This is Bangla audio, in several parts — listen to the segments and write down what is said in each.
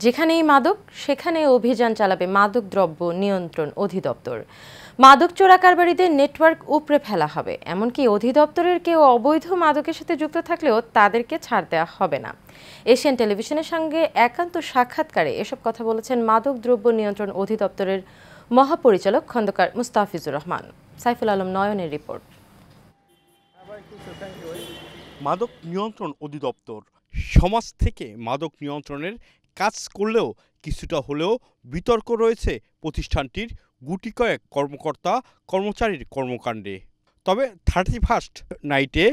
যেখানেই মাদক সেখানে অভিযান চালাবে মাদকদ্রব্য নিয়ন্ত্রণ অধিদপ্তর। মাদক চোরা কারবারিদের নেটওয়ার্ক উপড়ে ফেলা হবে, এমনকি অধিদপ্তরের কেউ অবৈধ মাদকের সাথে যুক্ত থাকলেও তাদেরকে ছাড় দেওয়া হবে না। এশিয়ান টেলিভিশনের সঙ্গে একান্ত সাক্ষাৎকারে এসব কথা বলেছেন মাদকদ্রব্য নিয়ন্ত্রণ অধিদপ্তরের মহাপরিচালক খন্দকার মুস্তাফিজুর রহমান। সাইফুল আলম নয়নের রিপোর্ট। মাদক নিয়ন্ত্রণ অধিদপ্তর সমাজ থেকে মাদক নিয়ন্ত্রণের কাজ করলেও কিছুটা হলেও বিতর্ক রয়েছে প্রতিষ্ঠানটির গুটি কয়েক কর্মকর্তা কর্মচারীর কর্মকাণ্ডে। তবে 31st নাইটে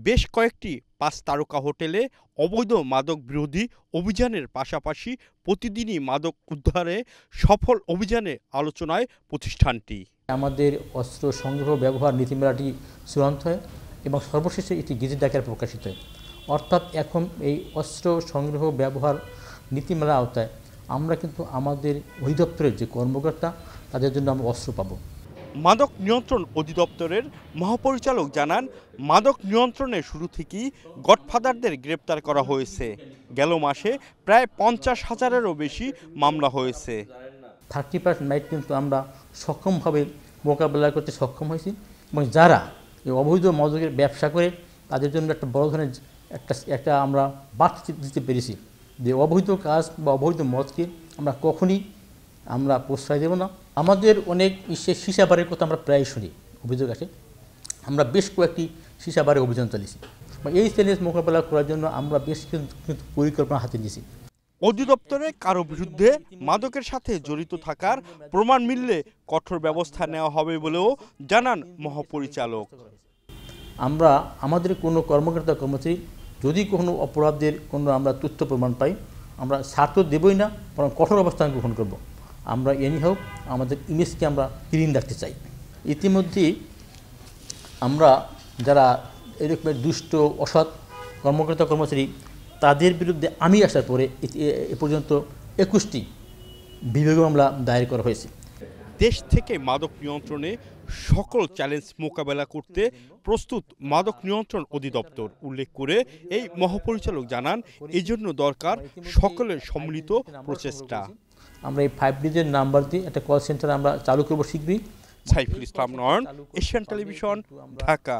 বেশ কয়েকটি 5 তারকা হোটেলে অবৈধ মাদক বিরোধী অভিযানের পাশাপাশি প্রতিদিনই মাদক উদ্ধারে সফল অভিযানে আলোচনায় প্রতিষ্ঠানটি। আমাদের অস্ত্র সংগ্রহ ব্যবহার নীতিমালাটি চূড়ান্ত হয় এবং সর্বশেষে এটি গেজেট আকারে প্রকাশিত হয়। অর্থাৎ এখন এই অস্ত্র সংগ্রহ ব্যবহার নীতিমালার আওতায় আমরা কিন্তু আমাদের অধিদপ্তরের যে কর্মকর্তা তাদের জন্য আমরা অস্ত্র পাবো। মাদক নিয়ন্ত্রণ অধিদপ্তরের মহাপরিচালক জানান, মাদক নিয়ন্ত্রণের শুরু থেকেই গডফাদারদের গ্রেপ্তার করা হয়েছে। গেল মাসে প্রায় 50,000-এরও বেশি মামলা হয়েছে। 31st নাইট কিন্তু আমরা সক্ষমভাবে মোকাবেলা করতে সক্ষম হয়েছি এবং যারা এই অবৈধ মাদকের ব্যবসা করে তাদের জন্য একটা বড় ধরনের একটা আমরা বার্তা দিতে পেরেছি যে অবৈধ কাজ বা অবৈধ মদকে আমরা কখনই আমরা প্রশ্রয় দেব না। আমাদের অনেক সীসাবারের কথা আমরা প্রায় শুনি, অভিযোগ আসে। আমরা বেশ কয়েকটি সীসাবারে অভিযান চালিয়েছি এবং এই চ্যালেঞ্জ মোকাবেলা করার জন্য আমরা বেশ কিন্তু পরিকল্পনা হাতে নিয়েছি। অধিদপ্তরে কারো বিরুদ্ধে মাদকের সাথে জড়িত থাকার প্রমাণ মিললে কঠোর ব্যবস্থা নেওয়া হবে বলেও জানান মহাপরিচালক। আমরা আমাদের কোনো কর্মকর্তা কর্মচারী যদি কোনো অপরাধের কোনো আমরা তথ্য প্রমাণ পাই, আমরা ছাড় তো দেবই না, বরং কঠোর অবস্থান গ্রহণ করব। আমরা এনিহাও আমাদের ইমেজকে আমরা ক্লিন রাখতে চাই। ইতিমধ্যেই আমরা যারা এরকমের দুষ্ট অসৎ কর্মকর্তা কর্মচারী তাদের বিরুদ্ধে আমি আসার পরে এ পর্যন্ত 21টি বিভাগীয় মামলা দায়ের করা হয়েছে। দেশ থেকে মাদক নিয়ন্ত্রণে সকল চ্যালেঞ্জ মোকাবেলা করতে প্রস্তুত মাদক নিয়ন্ত্রণ অধিদপ্তর উল্লেখ করে এই মহাপরিচালক জানান, এই জন্য দরকার সকলের সম্মিলিত প্রচেষ্টা। আমরা এই 5D'র নাম্বার দিয়ে একটা কল সেন্টার আমরা চালু করব শীঘ্রই। সাইফুল ইসলাম নয়ন, এশিয়ান টেলিভিশন, ঢাকা।